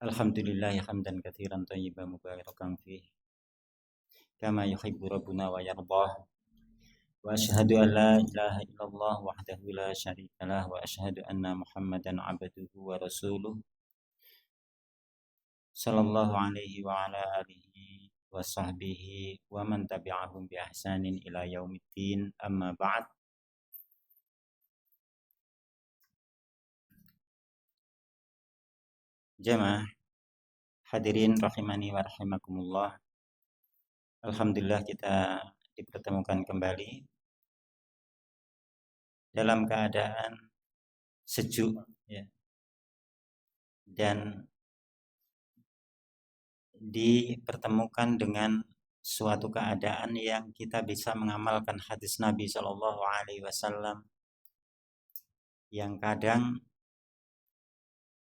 Alhamdulillah hamdan katsiran thayyiban mubarakan fih kama yuhibbu rabbuna wa yardah. Wa asyhadu an la ilaha illallah wahdahu la syarikalah wa asyhadu anna Muhammadan abduhu wa rasuluh sallallahu alaihi wa ala alihi wa sahbihi wa man tabi'ahum bi ihsanin ila yaumiddin, amma ba'd. Jamaah hadirin rahimani wa rahimakumullah. Alhamdulillah kita dipertemukan kembali dalam keadaan sejuk, ya, dan dipertemukan dengan suatu keadaan yang kita bisa mengamalkan hadis Nabi Shallallahu Alaihi Wasallam, yang kadang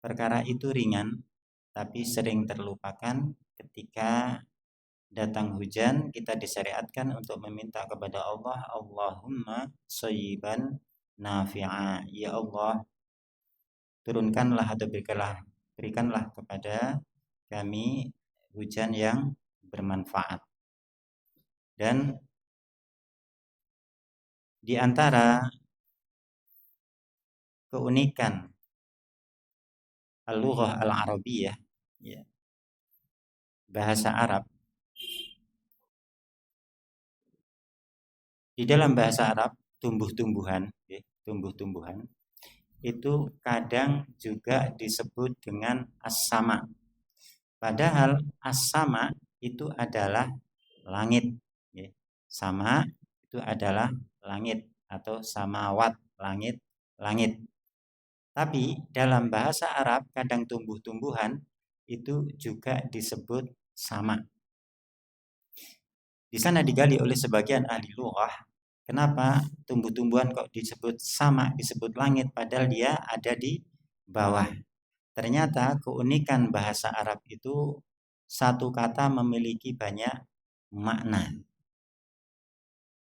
perkara itu ringan tapi sering terlupakan. Ketika datang hujan, kita disyariatkan untuk meminta kepada Allah, Allahumma shayyiban nafi'a, ya Allah, turunkanlah atau berikanlah kepada kami hujan yang bermanfaat. Dan di antara keunikan al-lughah al-arabiyah, ya, bahasa Arab, di dalam bahasa Arab tumbuh-tumbuhan, ya, tumbuh-tumbuhan itu kadang juga disebut dengan as-sama. Padahal as-sama itu adalah langit, ya. Sama itu adalah langit atau samawat, langit. Tapi dalam bahasa Arab kadang tumbuh-tumbuhan itu juga disebut sama. Di sana digali oleh sebagian ahli lughah, kenapa tumbuh-tumbuhan kok disebut sama, disebut langit, padahal dia ada di bawah. Ternyata keunikan bahasa Arab itu satu kata memiliki banyak makna.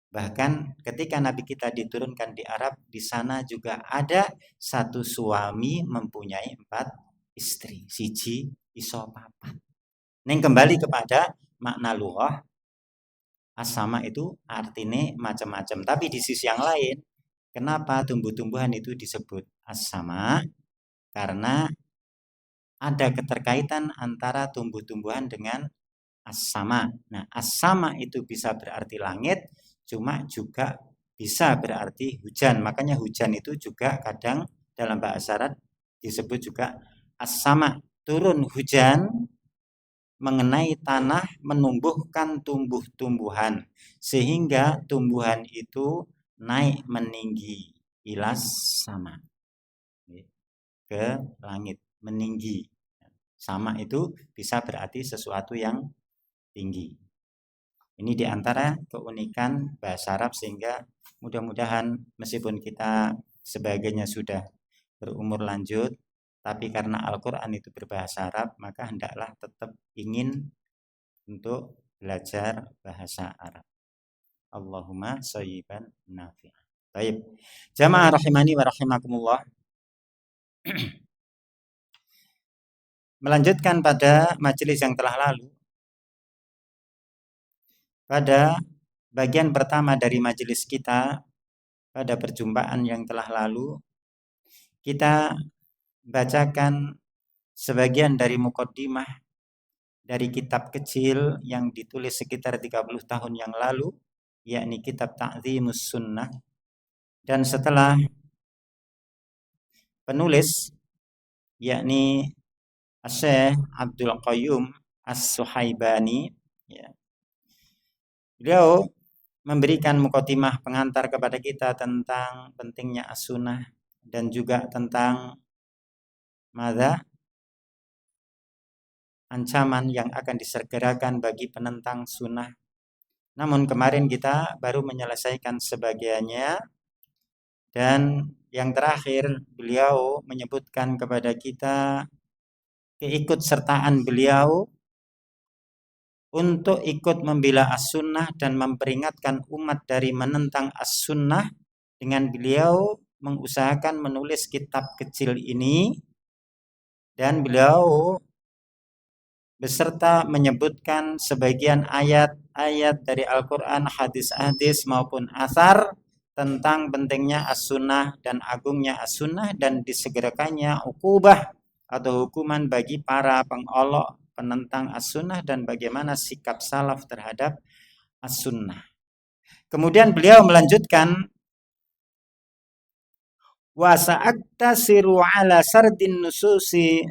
Bahkan ketika Nabi kita diturunkan di Arab, di sana juga ada satu suami mempunyai 4 istri, siji iso papat. Neng kembali kepada makna lughah, as-sama itu artinya macam-macam. Tapi di sisi yang lain, kenapa tumbuh-tumbuhan itu disebut as-sama? Karena ada keterkaitan antara tumbuh-tumbuhan dengan as-sama. Nah, as-sama itu bisa berarti langit, cuma juga bisa berarti hujan. Makanya hujan itu juga kadang dalam bahasa Arab disebut juga as-sama. Turun hujan mengenai tanah, menumbuhkan tumbuh-tumbuhan, sehingga tumbuhan itu naik meninggi ilas sama, ke langit, meninggi. Sama itu bisa berarti sesuatu yang tinggi. Ini diantara keunikan bahasa Arab, sehingga mudah-mudahan meskipun kita sebagainya sudah berumur lanjut, tapi karena Al-Quran itu berbahasa Arab, maka hendaklah tetap ingin untuk belajar bahasa Arab. Allahumma shayyiban nafi'an. Baik. Jamaah rahimani wa rahimakumullah. Melanjutkan pada majelis yang telah lalu, pada bagian pertama dari majelis kita pada perjumpaan yang telah lalu, kita bacakan sebagian dari muqaddimah dari kitab kecil yang ditulis sekitar 30 tahun yang lalu, yakni kitab Ta'zimus Sunnah. Dan setelah penulis, yakni Syekh Abdul Qayyum As-Suhaibani, ya, Beliau memberikan mukaddimah pengantar kepada kita tentang pentingnya as-sunnah dan juga tentang ancaman yang akan disegerakan bagi penentang sunnah. Namun kemarin kita baru menyelesaikan sebagiannya, dan yang terakhir beliau menyebutkan kepada kita keikutsertaan beliau untuk ikut membela as-sunnah dan memperingatkan umat dari menentang as-sunnah dengan beliau mengusahakan menulis kitab kecil ini, dan beliau beserta menyebutkan sebagian ayat-ayat dari Al-Quran, hadis-hadis maupun athar tentang pentingnya as-sunnah dan agungnya as-sunnah dan disegerakannya ukubah atau hukuman bagi para pengolok penentang as-sunnah dan bagaimana sikap salaf terhadap as-sunnah. Kemudian beliau melanjutkan, wa sa'aktasiru ala sardin nususi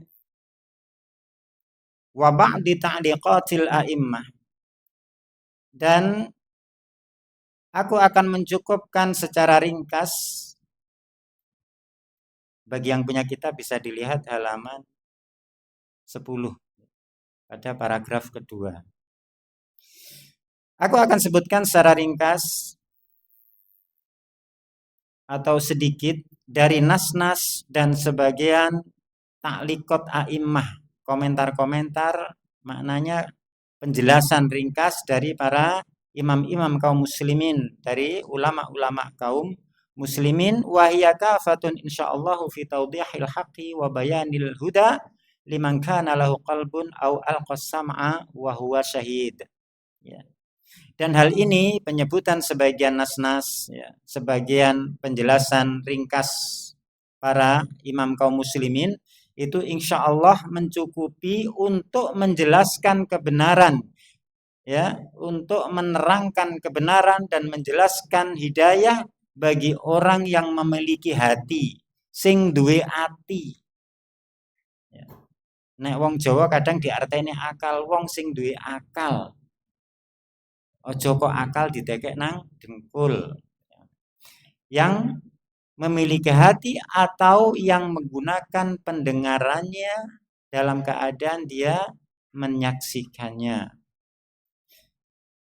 wa ba'di ta'liqatil a'immah, dan aku akan mencukupkan secara ringkas. Bagi yang punya kitab bisa dilihat halaman 10 pada paragraf kedua. Aku akan sebutkan secara ringkas atau sedikit dari nas-nas dan sebagian ta'liqat a'immah, komentar-komentar, maknanya penjelasan ringkas dari para imam-imam kaum muslimin, dari ulama-ulama kaum muslimin, wa hiya kafatun insyaallah fi tawdihil haqqi wa bayanil huda liman kana lahu qalbun aw alqas sam'a wa huwa syahid. Ya. Dan hal ini penyebutan sebagian nas-nas, ya, sebagian penjelasan ringkas para imam kaum muslimin itu insya Allah mencukupi untuk menjelaskan kebenaran, ya, untuk menerangkan kebenaran dan menjelaskan hidayah bagi orang yang memiliki hati, sing duwe ati. Ya. Nek wong Jawa kadang diarteni akal, wong sing duwe akal. Ojo kok akal ditekek nang dengkul. Yang memiliki hati atau yang menggunakan pendengarannya dalam keadaan dia menyaksikannya.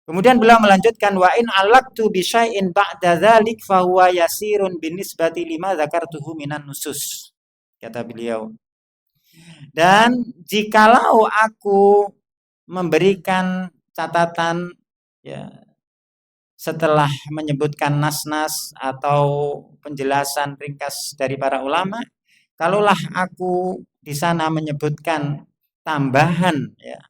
Kemudian beliau melanjutkan, wa in alaqtu bi syai'in ba'da dzalik fa huwa yasirun binisbati lima dzakartuhu minan nusus. Kata beliau. Dan jikalau aku memberikan catatan, ya, setelah menyebutkan nas-nas atau penjelasan ringkas dari para ulama, kalaulah aku di sana menyebutkan tambahan, ya,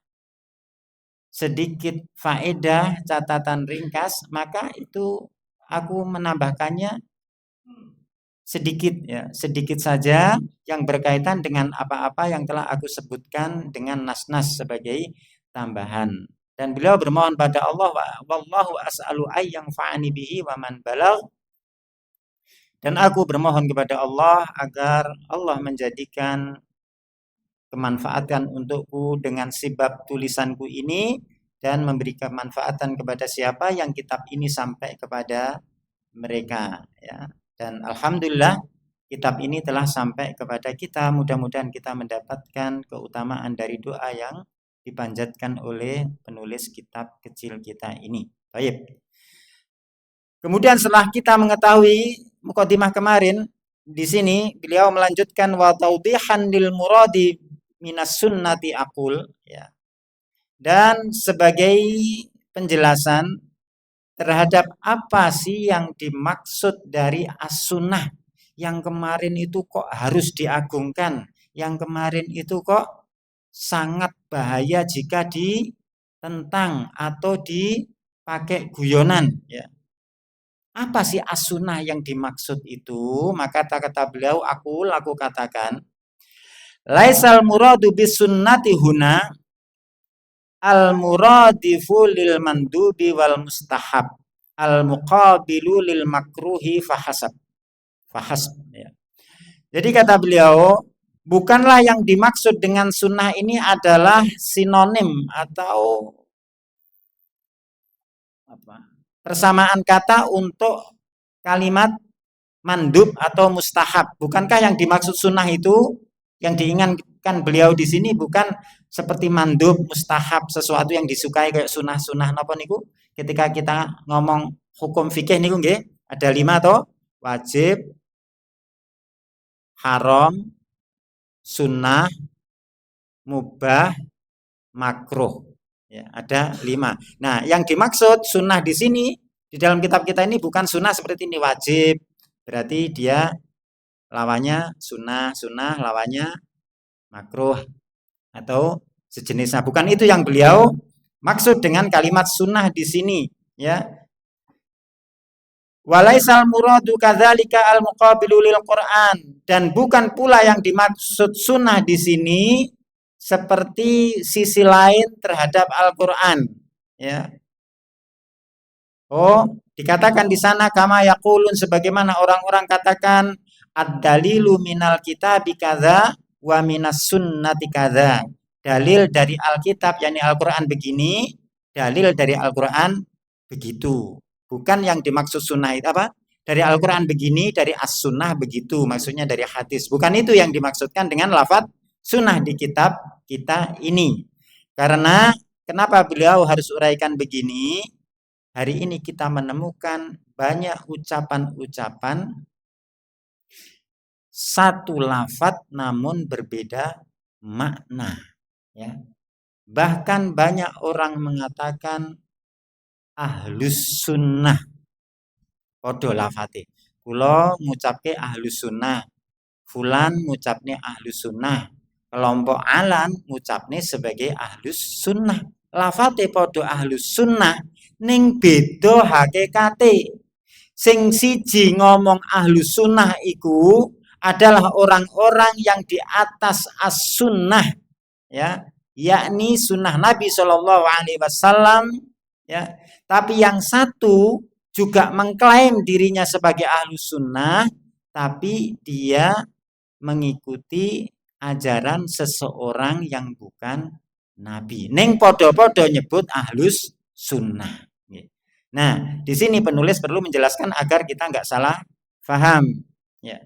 sedikit faedah catatan ringkas, maka itu aku menambahkannya sedikit, ya, sedikit saja yang berkaitan dengan apa-apa yang telah aku sebutkan dengan nas-nas sebagai tambahan. Dan beliau bermohon pada Allah, wallahu as'alu ayyang fa'ani bihi wa man balagh, dan aku bermohon kepada Allah agar Allah menjadikan kemanfaatan untukku dengan sebab tulisanku ini dan memberi kemanfaatan kepada siapa yang kitab ini sampai kepada mereka, ya. Dan alhamdulillah kitab ini telah sampai kepada kita. Mudah-mudahan kita mendapatkan keutamaan dari doa yang dipanjatkan oleh penulis kitab kecil kita ini. Baik. Kemudian setelah kita mengetahui mukaddimah kemarin, di sini beliau melanjutkan wa tawdihan lil muradi minas sunnati aqul, ya. Dan sebagai penjelasan terhadap apa sih yang dimaksud dari as-sunnah, yang kemarin itu kok harus diagungkan, yang kemarin itu kok sangat bahaya jika ditentang atau dipakai guyonan, ya. Apa sih as-sunnah yang dimaksud itu? Maka kata beliau, aku katakan, laisal muradu bis sunnati huna al muradifu lil mandubi wal mustahab al muqabilu lil makruhi fahasab. Ya. Jadi kata beliau, bukanlah yang dimaksud dengan sunnah ini adalah sinonim atau persamaan kata untuk kalimat mandub atau mustahab. Bukankah yang dimaksud sunnah itu yang diinginkan beliau di sini bukan seperti mandub, mustahab, sesuatu yang disukai kayak sunnah-sunnah napa niku? Ketika kita ngomong hukum fikih niku nggih, ada 5 toh, wajib, haram, sunnah, mubah, makruh. Ya, ada 5. Nah, yang dimaksud sunnah di sini di dalam kitab kita ini bukan sunnah seperti ini wajib. Berarti dia lawannya sunnah, sunnah lawannya makruh atau sejenisnya. Bukan itu yang beliau maksud dengan kalimat sunnah di sini, ya. Walaisal muradu kadzalika al-muqabilu lil Qur'an, dan bukan pula yang dimaksud sunnah di sini seperti sisi lain terhadap Al-Qur'an, ya. Oh, dikatakan di sana kama yaqulun, sebagaimana orang-orang katakan ad-dalilu minal kitabi kadza wa minas sunnati kadza. Dalil dari Alkitab yakni Al-Qur'an begini, dalil dari Al-Qur'an begitu. Bukan yang dimaksud sunnah itu apa? Dari Al-Qur'an begini, dari as-sunnah begitu, maksudnya dari hadis. Bukan itu yang dimaksudkan dengan lafaz sunnah di kitab kita ini. Karena kenapa beliau harus uraikan begini? Hari ini kita menemukan banyak ucapan-ucapan satu lafaz namun berbeda makna, ya. Bahkan banyak orang mengatakan ahlus sunnah podo lafate. Kula ngucapke ahlus sunnah, fulan ngucapne ahlus sunnah, kelompok alan ngucapne sebagai ahlus sunnah. Lafate podo ahlus sunnah ning beda hakikate. Sing siji ngomong ahlus sunnah iku adalah orang-orang yang di atas as-sunnah, ya, yakni sunnah Nabi Shallallahu Alaihi Wasallam, ya. Tapi yang satu juga mengklaim dirinya sebagai ahlus sunnah, tapi dia mengikuti ajaran seseorang yang bukan Nabi. Neng podo-podo nyebut ahlus sunnah. Nah, di sini penulis perlu menjelaskan agar kita nggak salah paham. Ya.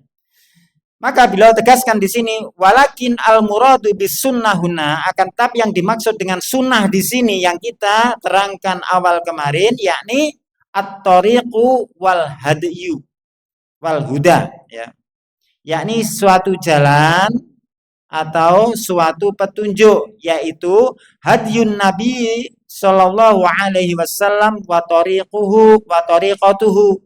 Maka beliau tegaskan di sini, walakin al muradu bis sunnahuna, akan tapi yang dimaksud dengan sunnah di sini yang kita terangkan awal kemarin, yakni at-tariqu wal hadyu wal huda, ya. Yakni suatu jalan atau suatu petunjuk, yaitu hadyun Nabi Shallallahu Alaihi Wasallam wa tariquhu wa tariqatuhu,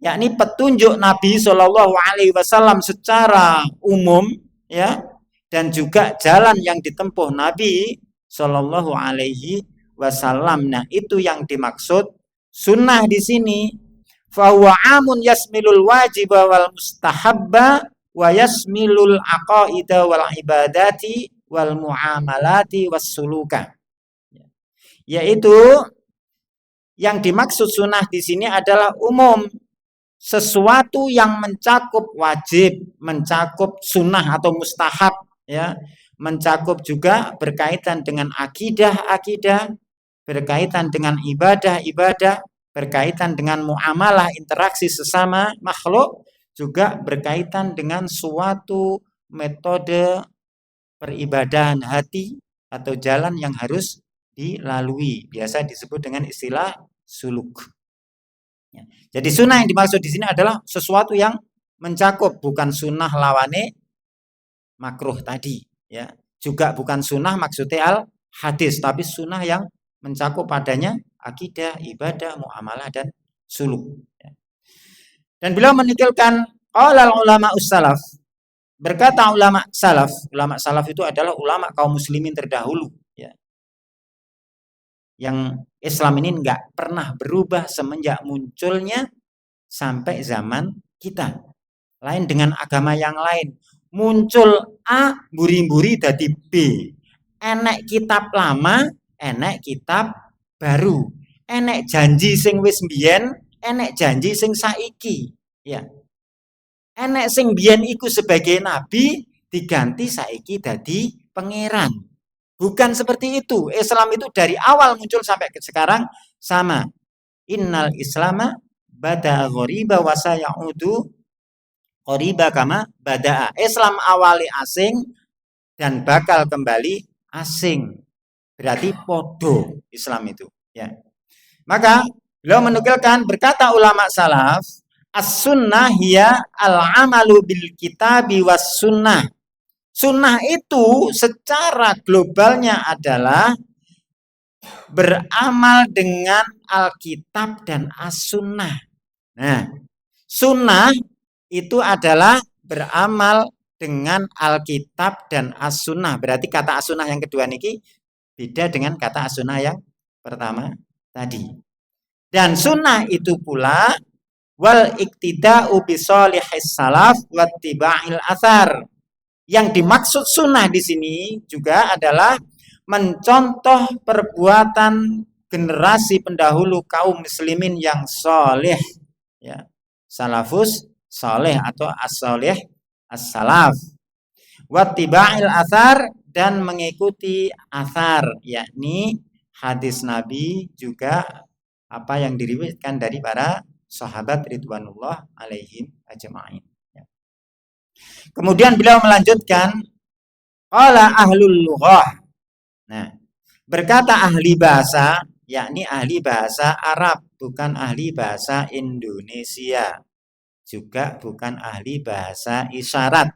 yakni petunjuk Nabi Shallallahu Alaihi Wasallam secara umum, ya, dan juga jalan yang ditempuh Nabi Shallallahu Alaihi Wasallam. Nah, itu yang dimaksud sunnah di sini. Fahuwa amun yasmilul wajiba wal mustahabba wa yasmilul aqaida wal ibadati wal muamalati was suluka. Yaitu yang dimaksud sunnah di sini adalah umum, sesuatu yang mencakup wajib, mencakup sunnah atau mustahab, ya, mencakup juga berkaitan dengan akidah, berkaitan dengan ibadah, berkaitan dengan muamalah interaksi sesama makhluk, juga berkaitan dengan suatu metode peribadahan hati atau jalan yang harus dilalui, biasa disebut dengan istilah suluk. Ya. Jadi sunnah yang dimaksud di sini adalah sesuatu yang mencakup, bukan sunnah lawane makruh tadi, ya. Juga bukan sunnah maksudnya al hadis, tapi sunnah yang mencakup padanya akidah, ibadah, muamalah dan suluk. Ya. Dan beliau menikilkan qala ulama ussalaf, berkata ulama salaf itu adalah ulama kaum muslimin terdahulu, ya. Yang Islam ini nggak pernah berubah semenjak munculnya sampai zaman kita. Lain dengan agama yang lain. Muncul A, buri-buri dadi B. Enek kitab lama, enek kitab baru. Enek janji sing wis mbiyen, enek janji sing saiki. Ya. Enek sing mbiyen iku sebagai nabi, diganti saiki dadi pangeran. Bukan seperti itu. Islam itu dari awal muncul sampai ke sekarang sama. Innal islama bada ghoriba wa sayaudu qoriba kama bada'a. Islam awali asing dan bakal kembali asing. Berarti podo Islam itu, ya. Maka beliau menukilkan berkata ulama salaf, as-sunnah hiya al-amalu bil kitabi was sunnah. Sunnah itu secara globalnya adalah beramal dengan Alkitab dan As-Sunnah. Nah, sunnah itu adalah beramal dengan Alkitab dan As-Sunnah. Berarti kata As-Sunnah yang kedua niki beda dengan kata As-Sunnah yang pertama tadi. Dan sunnah itu pula wal iktida'u bi sholihis salaf wattiba'il athar. Yang dimaksud sunnah di sini juga adalah mencontoh perbuatan generasi pendahulu kaum muslimin yang soleh, ya, salafus soleh atau as-soleh as-salaf, wattiba'il athar, dan mengikuti athar, yakni hadis Nabi juga apa yang diriwayatkan dari para sahabat ridwanullah alaihim ajma'in. Kemudian beliau melanjutkan, qala ahlul lughah. Nah, berkata ahli bahasa, yakni ahli bahasa Arab, bukan ahli bahasa Indonesia, juga bukan ahli bahasa isyarat,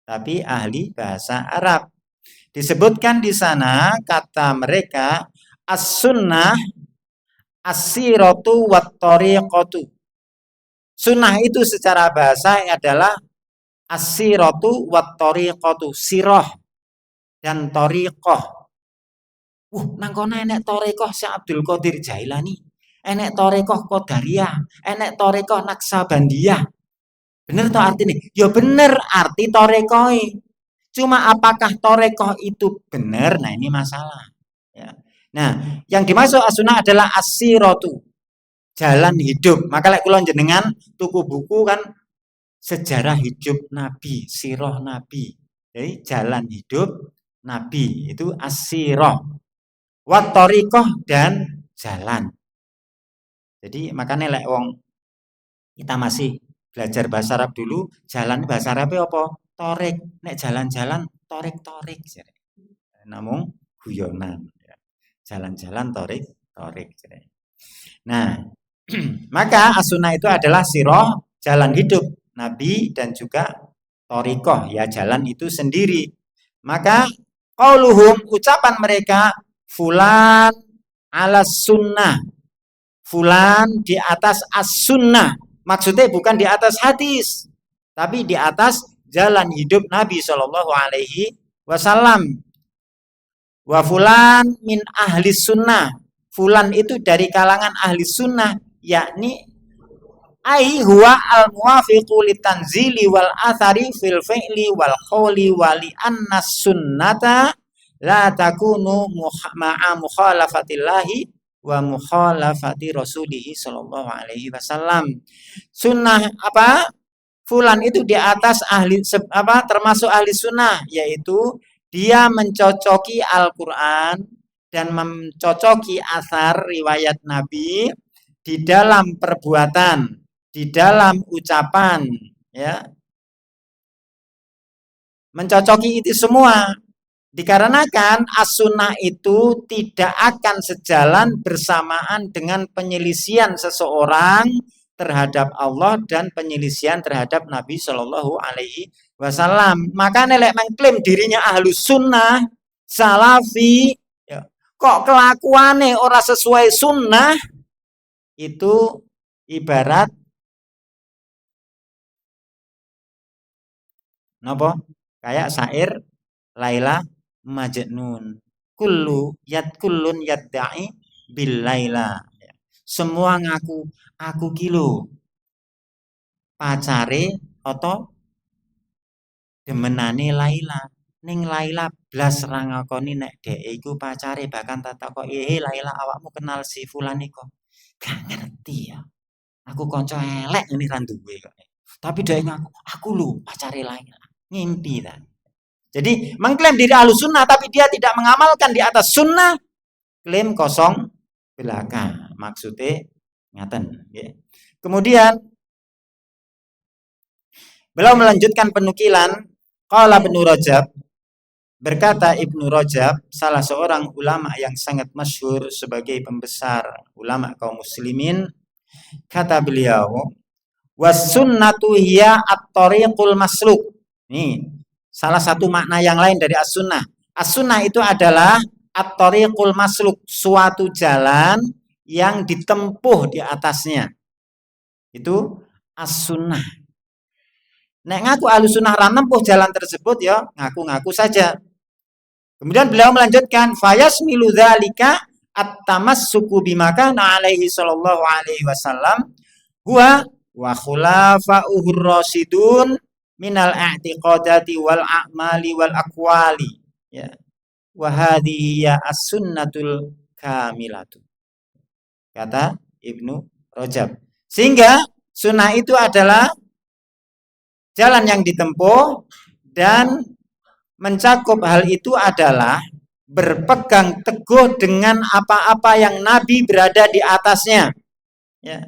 tapi ahli bahasa Arab. Disebutkan di sana kata mereka as-sunnah as-siratu wat tariqatu. Sunnah itu secara bahasa adalah as-siratu wat tariqatu, sirah dan tariqah. Nang kono enek torekoh Syekh Abdul Qadir Jailani, enek torekoh Qadariyah, enek torekoh Naksabandiyah. Bener toh artinya? Ya bener arti torekoi. Cuma apakah torekoh itu benar? Nah ini masalah. Ya. Nah yang dimaksud as-sunnah adalah as-siratu, jalan hidup. Maka lek kula jenengan tuku buku kan sejarah hidup Nabi, sirah Nabi. Jadi jalan hidup Nabi itu as-sirah. Wat thariqah, dan jalan. Jadi makanya lek wong kita masih belajar bahasa Arab dulu, jalan bahasa Arabnya apa? Torik. Nek jalan-jalan torik-torik. Namung guyonan. Jalan-jalan torik-torik. Nah, maka as-sunnah itu adalah sirah, jalan hidup Nabi, dan juga thariqah, ya jalan itu sendiri. Maka qauluhum, ucapan mereka, fulan ala sunnah, fulan di atas as-sunnah, maksudnya bukan di atas hadis, tapi di atas jalan hidup Nabi Shallallahu Alaihi Wasallam. Wa fulan min ahli sunnah, fulan itu dari kalangan ahli sunnah, yakni ai huwa al muwafiqu litanzili wal athari fil fi'li wal qawli wali anna sunnata la takunu ma'a mukhalafatillahi wa mukhalafati rasulihi sallallahu alaihi wasallam. Sunnah apa? Fulan itu di atas ahli apa? Termasuk ahli sunnah, yaitu dia mencocoki Al-Qur'an dan mencocoki asar riwayat Nabi di dalam perbuatan, di dalam ucapan, ya. Mencocoki itu semua. Dikarenakan as-sunnah itu tidak akan sejalan bersamaan dengan penyelisihan seseorang terhadap Allah dan penyelisihan terhadap Nabi Shallallahu Alaihi Wasallam. Maka nelek mengklaim dirinya ahlus sunnah, salafi, ya, kok kelakuannya ora sesuai sunnah, itu ibarat napa? Kayak syair Laila Majnun, kullun yadda'i bil laila. Semua ngaku aku kilo pacare atau demenane Laila. Ning Laila blas ra ngakoni nek dhek iku pacare, bahkan tak takoki, Laila, awakmu kenal si fulan iku?" Gak ngerti ya. Aku kanca elek ngene ra duwe kok. Tapi dhek ngaku, "Aku lho pacare Laila." Ngimpi ta. Jadi mengklaim diri ahlus sunnah tapi dia tidak mengamalkan di atas sunnah, klaim kosong belaka. Maksudnya Ngaten, ya. Kemudian beliau melanjutkan penukilan, qala Ibnu Rajab, berkata Ibnu Rajab, salah seorang ulama yang sangat masyhur sebagai pembesar ulama kaum muslimin, kata beliau, was sunnatu hiya at-tariqul masluk. Ini salah satu makna yang lain dari as-sunnah. As-sunnah itu adalah at-tariqul masluk, suatu jalan yang ditempuh di atasnya. Itu as-sunnah. Nek ngaku ahlussunnah ra nempuh jalan tersebut ya ngaku-ngaku saja. Kemudian beliau melanjutkan fayasmilu dzalika at-tamassuku bima kana alaihi sallallahu alaihi wasallam huwa wa khulafa'uhur rasyidun minal i'tiqadati wal a'mali wal aqwali, ya. Wa hadhihi ya as-sunnatul kamilatu, kata Ibnu Rajab. Sehingga sunnah itu adalah jalan yang ditempuh, dan mencakup hal itu adalah berpegang teguh dengan apa-apa yang Nabi berada di atasnya, ya,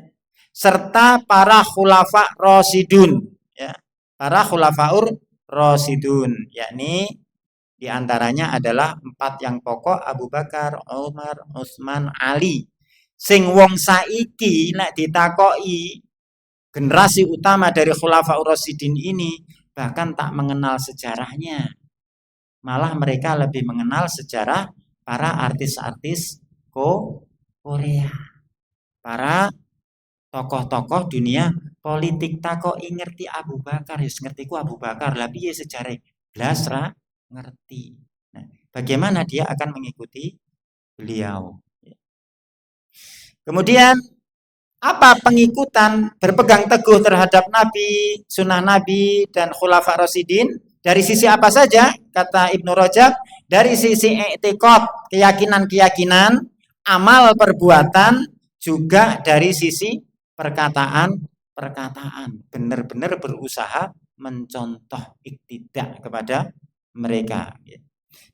serta para khulafa rasyidun, ya, para khulafaur rasyidun, yakni diantaranya adalah 4 yang pokok, Abu Bakar, Umar, Utsman, Ali. Sing wong saiki nek ditakoki generasi utama dari Khulafaur Rasyidin ini bahkan tak mengenal sejarahnya. Malah mereka lebih mengenal sejarah para artis-artis Korea. Para tokoh-tokoh dunia politik takoki ngerti Abu Bakar, ya ngerti ku Abu Bakar. Lah piye sejarah? Blas ra ngerti. Nah, bagaimana dia akan mengikuti beliau? Kemudian apa pengikutan berpegang teguh terhadap Nabi, sunnah Nabi dan khulafa rasyidin? Dari sisi apa saja? Kata Ibnu Rajab, dari sisi i'tiqad, keyakinan-keyakinan, amal perbuatan, juga dari sisi perkataan. Benar-benar berusaha mencontoh iktidak kepada mereka.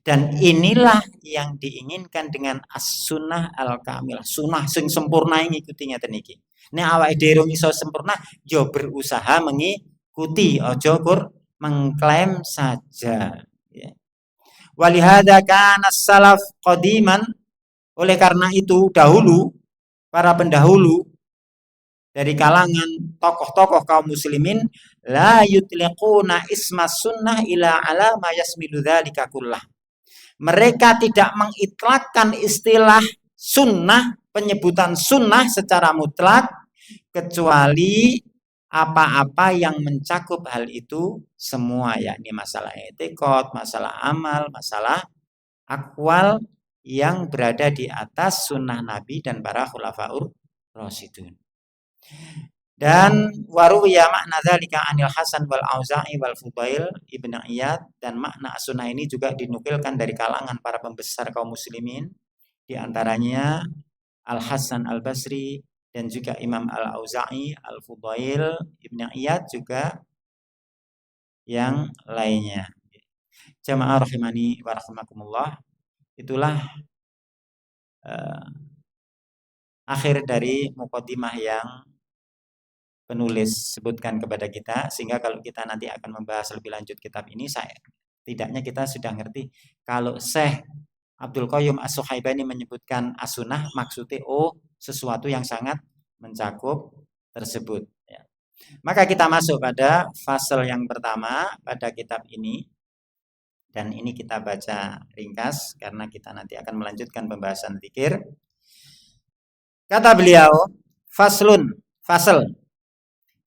Dan inilah yang diinginkan dengan as-sunnah al-kamilah. Sunnah sing sempurna ngikuti ngeten iki. Nek awake dhewe iso sempurna, ya berusaha mengikuti, aja kur mengklaim saja, ya. Walihada kana salaf qadiman, oleh karena itu dahulu para pendahulu dari kalangan tokoh-tokoh kaum muslimin la yutliquna isma sunnah ila ala ma yasmilu dzalika kullah. Mereka tidak mengitlakkan istilah sunnah, penyebutan sunnah secara mutlak, kecuali apa-apa yang mencakup hal itu semua, yakni masalah etikot, masalah amal, masalah akwal yang berada di atas sunnah Nabi dan para khulafaur rasyidun. Dan waruya makna dzalika anil Hasan wal Auza'i wal Fudail Ibnu Iyad, dan makna sunnah ini juga dinukilkan dari kalangan para pembesar kaum muslimin, di antaranya Al Hasan Al Basri dan juga Imam Al Auza'i, Al Fudail, Ibnu Iyad, juga yang lainnya. Jamaah rahimani wa rahimakumullah, itulah akhir dari muqaddimah yang penulis sebutkan kepada kita, sehingga kalau kita nanti akan membahas lebih lanjut kitab ini, tidaknya kita sudah ngerti kalau Syekh Abdul Qayyum As-Suhaibani menyebutkan as-sunnah, maksudnya sesuatu yang sangat mencakup tersebut, ya. Maka kita masuk pada fasal yang pertama pada kitab ini, dan ini kita baca ringkas karena kita nanti akan melanjutkan pembahasan zikir. Kata beliau, fasal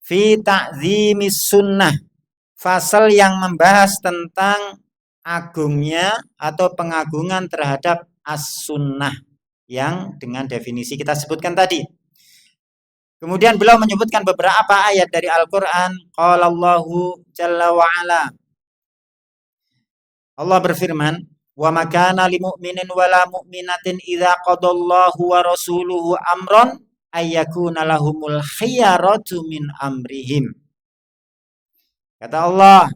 fi ta'zimis sunnah, fasal yang membahas tentang agungnya atau pengagungan terhadap as-sunnah yang dengan definisi kita sebutkan tadi. Kemudian beliau menyebutkan beberapa ayat dari Al-Qur'an. Qala Allahu jalla wa ala, Allah berfirman, wa ma kana lil mu'minin wala mu'minatin idza qadallahu wa rasuluhu amran ayyakuna lahumul khiyaratu min amrihim. Kata Allah,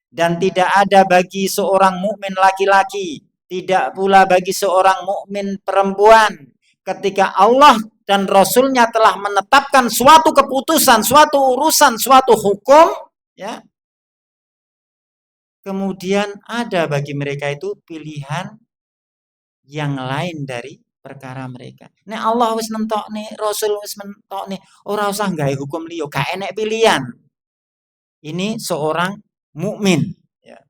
dan tidak ada bagi seorang mukmin laki-laki, tidak pula bagi seorang mukmin perempuan, ketika Allah dan Rasulnya telah menetapkan suatu keputusan, suatu urusan, suatu hukum, ya. Kemudian ada bagi mereka itu pilihan yang lain dari perkara mereka. Nek Allah wis nentokne, Rasul wis nentokne, ora usah gawe hukum liya, gak enek pilihan. Ini seorang mukmin, ya.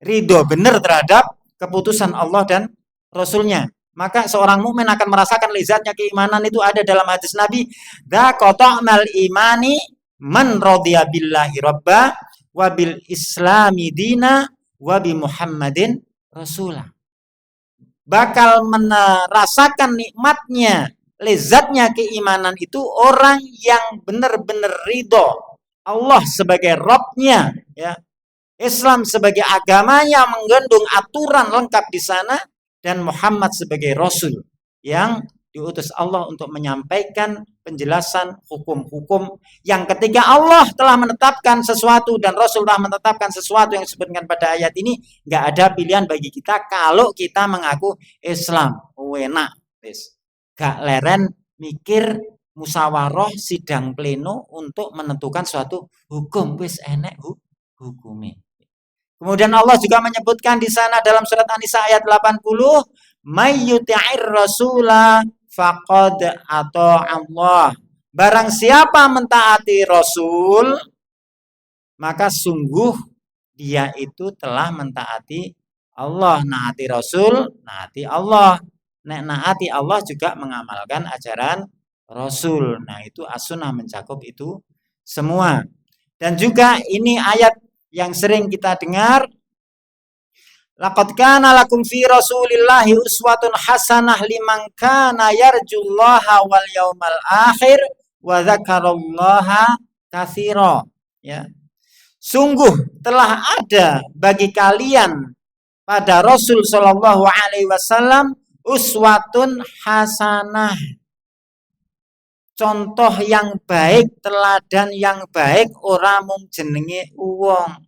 Ridho benar terhadap keputusan Allah dan Rasulnya. Maka seorang mukmin akan merasakan lezatnya keimanan itu ada dalam hadis Nabi, "Dzaqata'mal imani man radiya billahi rabba wa bil islami dina wa bi Muhammadin rasulah." Bakal merasakan nikmatnya, lezatnya keimanan itu orang yang benar-benar ridho Allah sebagai Rabb-nya, ya. Islam sebagai agamanya mengandung aturan lengkap di sana, dan Muhammad sebagai Rasul yang diutus Allah untuk menyampaikan penjelasan hukum-hukum yang ketika Allah telah menetapkan sesuatu dan Rasul telah menetapkan sesuatu yang disebutkan pada ayat ini, nggak ada pilihan bagi kita kalau kita mengaku Islam. Enak, gak leren mikir musyawarah sidang pleno untuk menentukan suatu hukum, wis enek hukumnya. Kemudian Allah juga menyebutkan di sana dalam surat An-Nisa ayat 80, "May yuti'ir rasula faqad Allah." Barang siapa mentaati Rasul, maka sungguh dia itu telah mentaati Allah. Naati Rasul, naati Allah. Nek naati Allah juga mengamalkan ajaran Rasul. Nah, itu as-sunnah mencakup itu semua. Dan juga ini ayat yang sering kita dengar, laqad kana lakum fi rasulillahi uswatun hasanah liman kana yarjullaha wal yaumal akhir wa dzakarallaha katsira, ya. Sungguh telah ada bagi kalian pada Rasul sallallahu alaihi wasallam uswatun hasanah, contoh yang baik, teladan yang baik, ora mung jenenge uwong.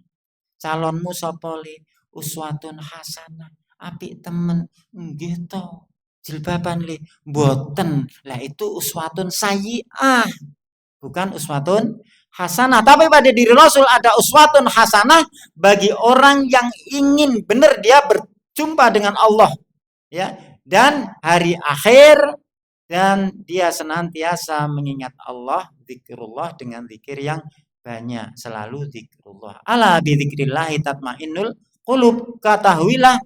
Calonmu sapa li? Uswatun hasanah, apik temen. Nggih to. Jilbaban li? Mboten. Lah itu uswatun sayyi'ah. Bukan uswatun hasanah. Tapi pada diri Rasul ada uswatun hasanah bagi orang yang ingin benar dia berjumpa dengan Allah, ya, dan hari akhir, dan dia senantiasa mengingat Allah, zikrullah, dengan zikir yang banyak, selalu zikrullah. Ala bi dzikrillahi tatmainnul qulub. Ketahuilah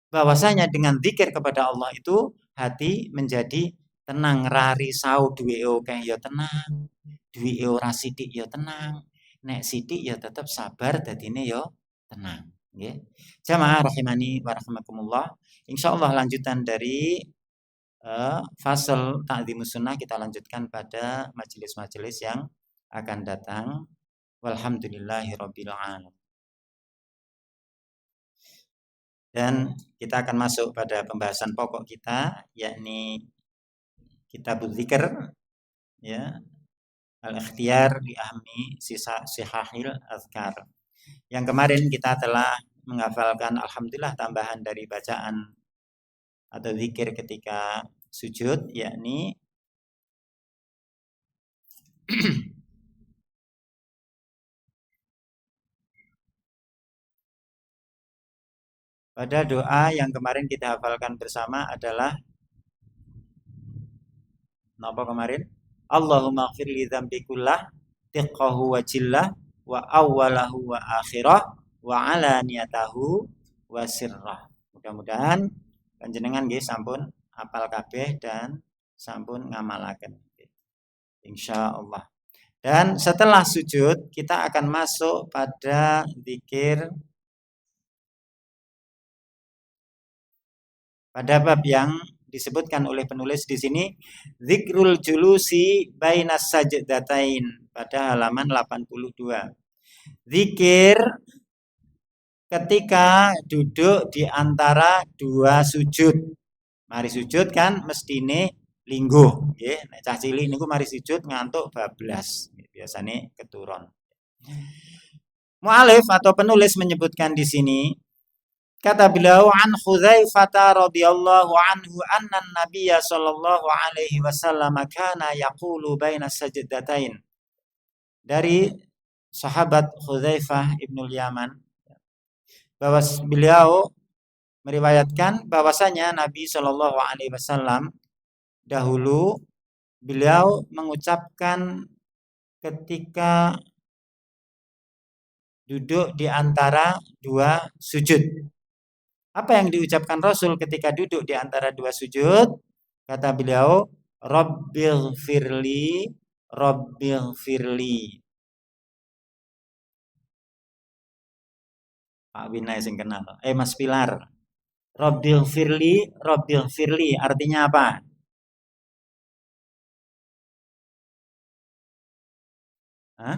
bahwasanya dengan zikir kepada Allah itu hati menjadi tenang. Rari sau duwe akeh ya tenang, duwe ora sithik ya tenang. Nek sithik ya tetap sabar, dadine ya tenang, nggih. Jamaah rahimani wa rahimakumullah. Insyaallah lanjutan dari fasal ta'dhimus sunnah kita lanjutkan pada majelis-majelis yang akan datang. Walhamdulillahirabbil alamin. Dan kita akan masuk pada pembahasan pokok kita, yakni Kitabul Dzikr, ya, al-ikhtiyar li ahmi sihahil azkar. Yang kemarin kita telah menghafalkan alhamdulillah tambahan dari bacaan atau zikir ketika sujud, yakni pada doa yang kemarin kita hafalkan bersama adalah napa kemarin? Allahumma ighfir li dzambi kullah tiqqahu wa jillah wa awwalahu wa akhirah wa alaniyatahu wa sirrah. Mudah-mudahan panjenengan nggih sampun hafal kabeh dan sampun ngamalaken, insyaallah. Dan setelah sujud kita akan masuk pada zikir pada bab yang disebutkan oleh penulis di sini, zikrul julusi bainas sajdatain, pada halaman 82. Zikir ketika duduk di antara dua sujud. Mari sujud kan mestine lingguh, nggih. Nek cah cilik niku mari sujud ngantuk bablas, biasane keturun. Mu'alif atau penulis menyebutkan di sini Kata beliau an Hudzaifah radhiyallahu anhu anna Nabiyya sallallahu alaihi wasallam kana yaqulu baina sajdatain. Dari sahabat Hudzaifah Ibnul Yaman bahwa beliau meriwayatkan bahwasanya Nabi Shallallahu alaihi wasallam dahulu beliau mengucapkan ketika duduk di antara dua sujud. Apa yang diucapkan Rasul ketika duduk di antara dua sujud? Kata beliau, Rabbil firli, Rabbil firli. Pak Winay sing kenal. Mas Pilar. Rabbil firli, Rabbil firli. Artinya apa? Hah?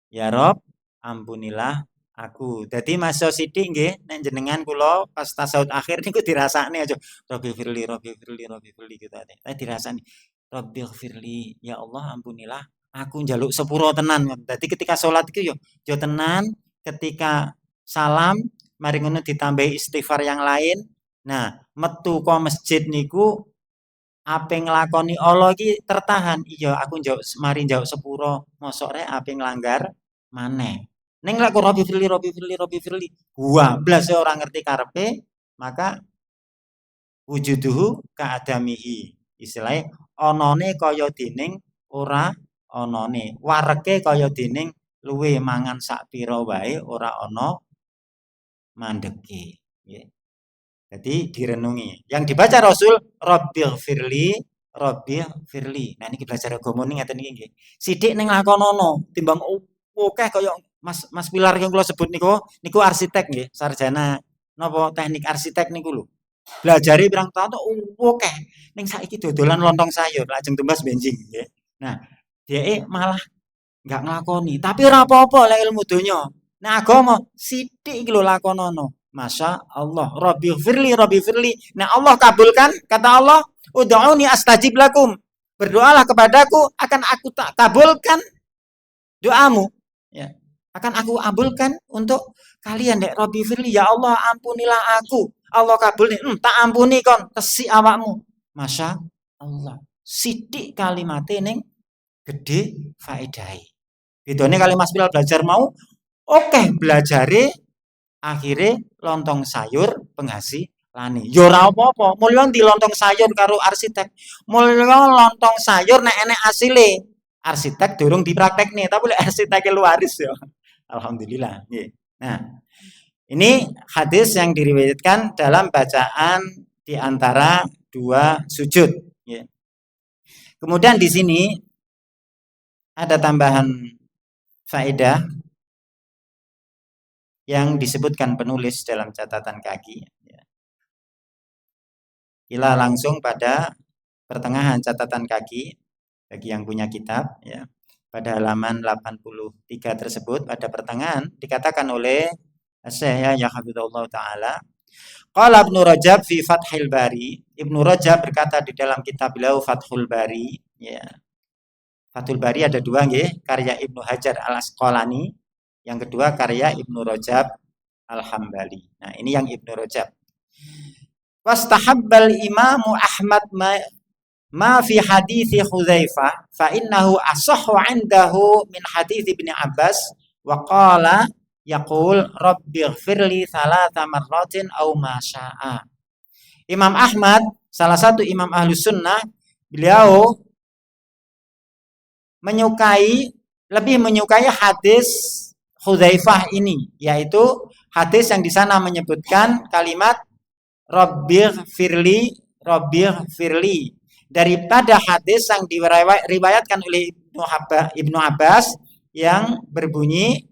Ya Rob, ampunilah aku. Jadi masa sithik nggih nek jenengan kula pas tasawuf akhir niku dirasakne aja Rabbil firli, Rabbil firli, Rabbil firli gitu ate. Dirasani Rabbil firli, ya Allah ampunilah aku njaluk sepuro tenan. Jadi ketika salat iku yo tenan, ketika salam mari ngono ditambahi istighfar yang lain. Nah, metu ka masjid niku ape nglakoni Allah iki tertahan. Iya, aku mari njauk sepuro, mosok rek ape nglanggar maneh. Ning lek Robi Firli, Robi Firli, Robi Firli, wah blas ora ngerti karepe, maka wujuduhu kaadamihi. Istilahnya onone kaya dening ora onone. Wareke kaya dening luwe mangan sak pira wae ora ana mandeke. Jadi direnungi. Yang dibaca Rasul Rabbil firli, Rabbil firli. Nah niki belajar agama ning ngaten niki nggih. Sithik ning lakonono timbang akeh kaya Mas Pilar yang kula sebut niku arsitek nggih, sarjana napa teknik arsitek niku lho. Belajari pirang tahun akeh. Ning saiki dodolan lontong sayur lajeng tumbas benjing nggih. Nah, dheke malah enggak nglakoni, tapi ora apa-apa lek ilmu donya. Nah agama sithik iki lho lakonono. Masya Allah. Rabbi firli, Rabbi firli. Nah Allah kabulkan. Kata Allah, ud'uni astajib lakum. Berdoalah kepadaku, akan aku tak kabulkan doamu. Ya. Akan aku kabulkan untuk kalian. Dek Rabbi firli, ya Allah ampunilah aku. Allah kabul nih. Tak ampuni kon. Tesi awakmu. Masya Allah. Sidik kalimat ini gede faedai. Gitu nih kali Mas Bilal belajar mau. Oke, belajare akhirnya lontong sayur penghasilane. Yo ora apa-apa, mulya ndi lontong sayur karo arsitek. Mulya lontong sayur nek enek asile. Arsitek durung dipraktekne, tapi lek arsitek luaris ya. Alhamdulillah. Nah, ini hadis yang diriwayatkan dalam bacaan di antara dua sujud. Kemudian di sini ada tambahan faedah yang disebutkan penulis dalam catatan kaki. Kita langsung pada pertengahan catatan kaki bagi yang punya kitab ya. Pada halaman 83 tersebut pada pertengahan dikatakan oleh Syekh ya hafizallahu taala, qala Ibnu Rajab fi Fathil Bari. Ibnu Rajab berkata di dalam kitab beliau Fathul Bari ya. Fathul Bari ada dua nggih, karya Ibnu Hajar Al-Asqalani, yang kedua karya Ibnu Rajab Al-Hambali. Nah, ini yang Ibnu Rajab. Wastahabbal Imamu Ahmad ma fi hadithi Hudzaifah fa innahu asahhu 'indahu min hadithi Ibnu Abbas wa qala yaqul rabbighfirli thalatha marratin aw ma syaa. Imam Ahmad, salah satu imam Ahlus Sunnah, beliau lebih menyukai hadis Hudzaifah ini, yaitu hadis yang di sana menyebutkan kalimat Rabbighfirli daripada hadis yang diriwayatkan oleh Ibnu Abbas yang berbunyi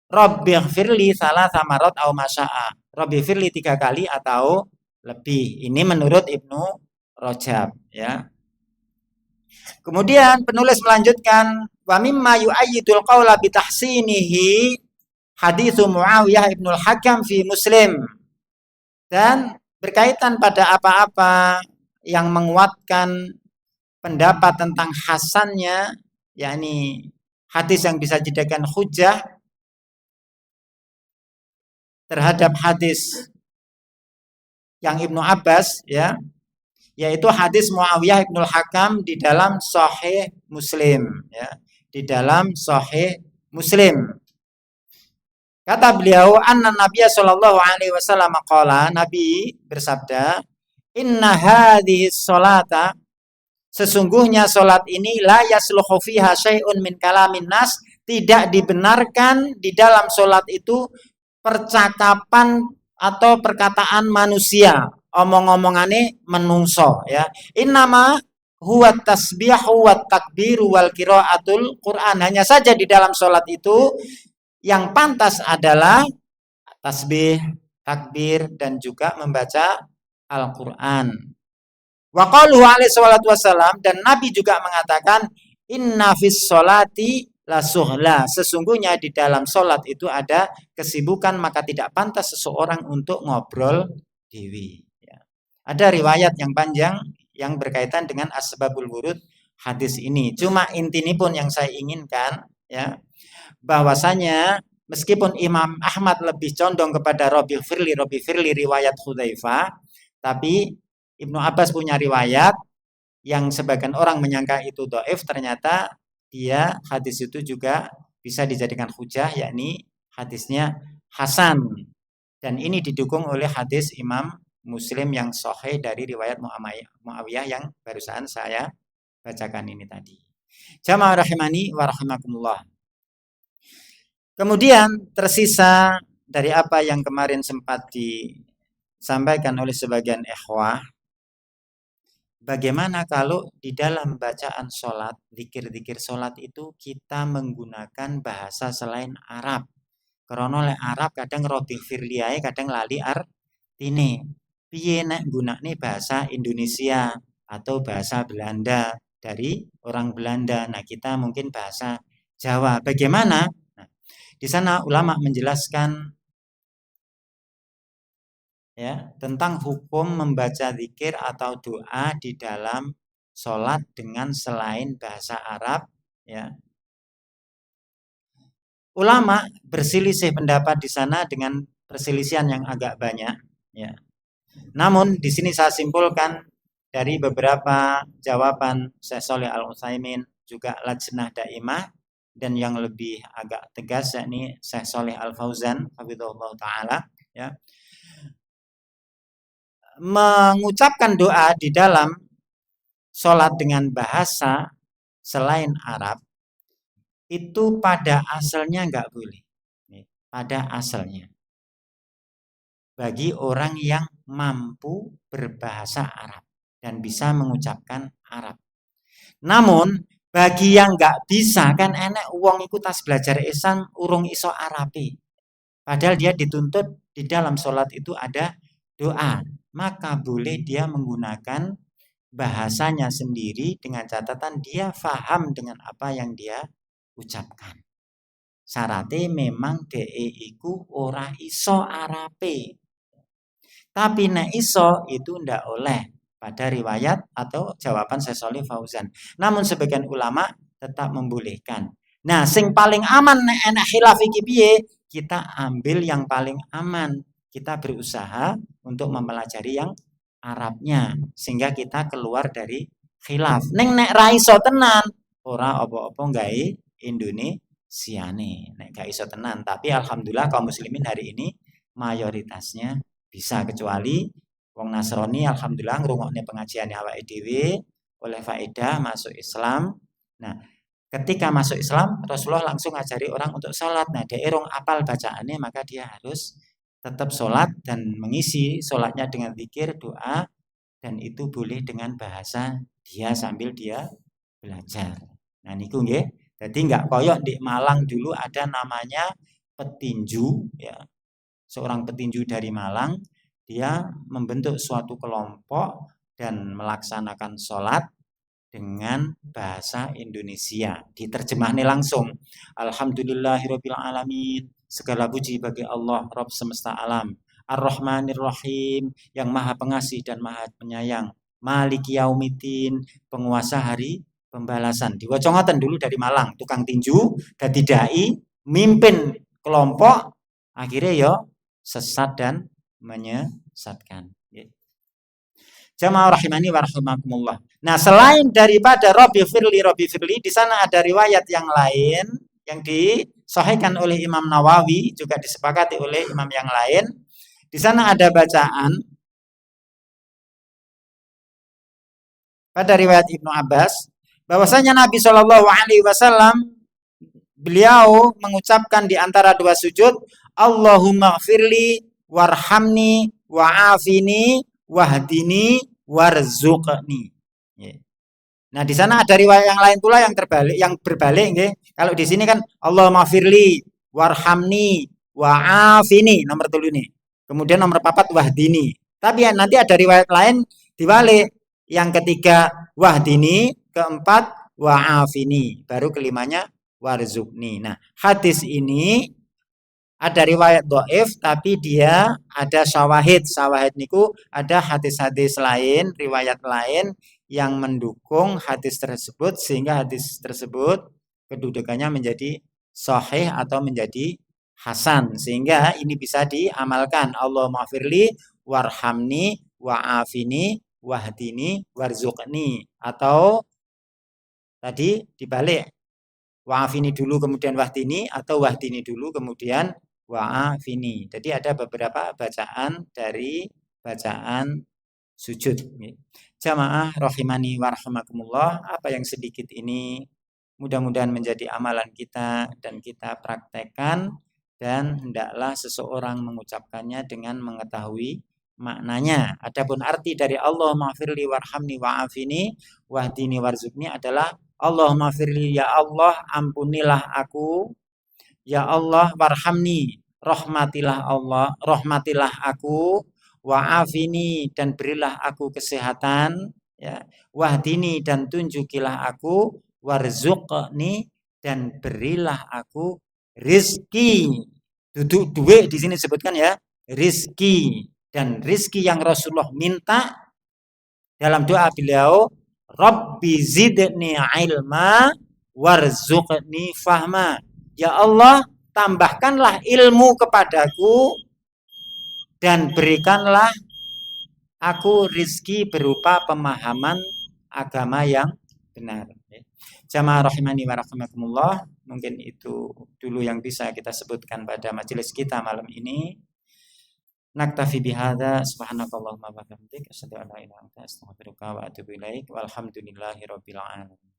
Rabbighfirli salatsa marrat aw masya'a. Rabbighfirli 3 kali atau lebih. Ini menurut Ibnu Rajab ya. Kemudian penulis melanjutkan wa mimma yu'ayyidul qawla bi tahsinihi hadits Muawiyah Ibnul Hakam fi Muslim. Dan berkaitan pada apa-apa yang menguatkan pendapat tentang hasannya, yakni hadis yang bisa dijadikan hujjah, terhadap hadis yang Ibnu Abbas, ya, yaitu hadis Muawiyah Ibnul Hakam di dalam Sahih Muslim, ya, di dalam Sahih Muslim. Kata beliau, anna Nabiya sallallahu alaihi wasallam qala, Nabi bersabda, inna hadhihi sholata, sesungguhnya solat ini la yasluhu fiha syai'un min kalamin nas, tidak dibenarkan di dalam solat itu percakapan atau perkataan manusia, omong-omongane menungso, ya. Innama huwa tasbihu wat takbiru wal qiraatul Quran. Hanya saja di dalam solat itu yang pantas adalah tasbih, takbir, dan juga membaca Al-Quran. Wa qaluhu alaihi salatu wassalam, dan Nabi juga mengatakan, inna fis sholati la suhla, sesungguhnya di dalam solat itu ada kesibukan, maka tidak pantas seseorang untuk ngobrol dewi. Ya. Ada riwayat yang panjang yang berkaitan dengan asbabul wurud hadis ini. Cuma inti ini pun yang saya inginkan, ya, bahwasanya meskipun Imam Ahmad lebih condong kepada Robi Firli riwayat Hudzaifah, tapi Ibnu Abbas punya riwayat yang sebagian orang menyangka itu dhaif, ternyata dia hadis itu juga bisa dijadikan hujah, yakni hadisnya hasan, dan ini didukung oleh hadis Imam Muslim yang sahih dari riwayat Muawiyah yang barusan saya bacakan ini tadi. Jamaah rahimani wa rahimakumullah. Kemudian tersisa dari apa yang kemarin sempat disampaikan oleh sebagian ikhwah, bagaimana kalau di dalam bacaan sholat, zikir-zikir sholat itu kita menggunakan bahasa selain Arab. Karena oleh Arab kadang roti firliae, kadang lali artine. Piye nek gunakne bahasa Indonesia atau bahasa Belanda dari orang Belanda. Nah, kita mungkin bahasa Jawa. Bagaimana? Di sana ulama menjelaskan, ya, tentang hukum membaca zikir atau doa di dalam sholat dengan selain bahasa Arab, ya. Ulama berselisih pendapat di sana dengan perselisihan yang agak banyak, ya. Namun di sini saya simpulkan dari beberapa jawaban Syekh Shalih Al-Utsaimin, juga Lajnah Daimah, dan yang lebih agak tegas yakni Syekh Shalih Al-Fauzan hafizahullah taala, ya, mengucapkan doa di dalam sholat dengan bahasa selain Arab itu pada asalnya nggak boleh. Pada asalnya, bagi orang yang mampu berbahasa Arab dan bisa mengucapkan Arab. Namun bagi yang nggak bisa, kan enek wong iku tas belajar Islam urung iso Arabi, padahal dia dituntut di dalam sholat itu ada doa, maka boleh dia menggunakan bahasanya sendiri dengan catatan dia faham dengan apa yang dia ucapkan. Syaratnya memang iku ora iso Arabe. Tapi nek iso itu ndak oleh, pada riwayat atau jawaban Syekh Shalih Fauzan. Namun sebagian ulama tetap membolehkan. Nah, sing paling aman nek enak khilaf iki piye? Kita ambil yang paling aman. Kita berusaha untuk mempelajari yang Arabnya sehingga kita keluar dari khilaf. Nek ra iso tenan, ora apa-apa gawe Indonesiane. Nek gak iso tenan, tapi alhamdulillah kaum muslimin hari ini mayoritasnya bisa, kecuali wong Nasrani alhamdulillah ngrungokne pengajian awake dhewe oleh faedah masuk Islam. Nah, ketika masuk Islam Rasulullah langsung ngajari orang untuk sholat. Nah, dia erong apal bacaannya, maka dia harus tetap sholat dan mengisi sholatnya dengan zikir, doa, dan itu boleh dengan bahasa dia sambil dia belajar. Nah, niku nggih. Jadi nggak koyok di Malang dulu ada namanya petinju, ya. Seorang petinju dari Malang, dia membentuk suatu kelompok dan melaksanakan sholat dengan bahasa Indonesia. Diterjemahnya langsung, Alhamdulillahirabbil alamin, segala puji bagi Allah Rabb semesta alam, Ar-Rahmanir Rahim, yang maha pengasih dan maha penyayang, Maliki Yaumiddin, penguasa hari pembalasan. Diwaca ngoten dulu dari Malang, tukang tinju dadi dai, mimpin kelompok, akhirnya ya sesat dan menyesatkan. Jamaah rahimani wa rahimakumullah. Nah, selain daripada Rabbi firli, di sana ada riwayat yang lain yang disahihkan oleh Imam Nawawi, juga disepakati oleh imam yang lain. Di sana ada bacaan pada riwayat Ibnu Abbas bahwasanya Nabi Shallallahu alaihi wasallam beliau mengucapkan di antara dua sujud, Allahumma gfirli warhamni wa'afini wahdini warzuqni. Nah, di sana ada riwayat yang lain pula yang berbalik nggih. Kalau di sini kan Allahumma gfirli warhamni wa'afini nomor 3 ini. Kemudian nomor 4 wahdini. Tapi nanti ada riwayat lain dibalik. Yang ketiga wahdini, keempat wa'afini, baru kelimanya warzuqni. Nah, hadis ini ada riwayat dhaif tapi dia ada syawahid. Syawahid niku ada hadis-hadis lain, riwayat lain yang mendukung hadis tersebut sehingga hadis tersebut kedudukannya menjadi sahih atau menjadi hasan, sehingga ini bisa diamalkan. Allahumma firli warhamni wa'afini wahdini warzuqni, atau tadi dibalik, wa'afini dulu kemudian wahdini, atau wahdini dulu kemudian wa'afini. Jadi ada beberapa bacaan dari bacaan sujud. Jamaah rahimani wa rahimakumullah, apa yang sedikit ini mudah-mudahan menjadi amalan kita dan kita praktekkan, dan hendaklah seseorang mengucapkannya dengan mengetahui maknanya. Adapun arti dari Allahumma firli warhamni wa'afini wahdini warzuqni adalah Allahumma firli, ya Allah ampunilah aku, ya Allah warhamni, rahmatilah Allah, rahmatilah aku, wa'afini dan berilah aku kesehatan, ya, wahdini dan tunjukilah aku, warzuqni dan berilah aku rizki. Duduk duit di sini disebutkan ya, rizki. Dan rizki yang Rasulullah minta dalam doa beliau, Rabbi zidni ilma warzuqni fahma. Ya Allah, tambahkanlah ilmu kepadaku dan berikanlah aku rizki berupa pemahaman agama yang benar. Jamaah rahimani wa rahimakumullah, mungkin itu dulu yang bisa kita sebutkan pada majelis kita malam ini. Naktafi bihadza, subhanakallahumma wa bihamdika, asyhadu an la ilaha illa anta, astaghfiruka wa atubu ilaik. Walhamdulillahirabbil alamin.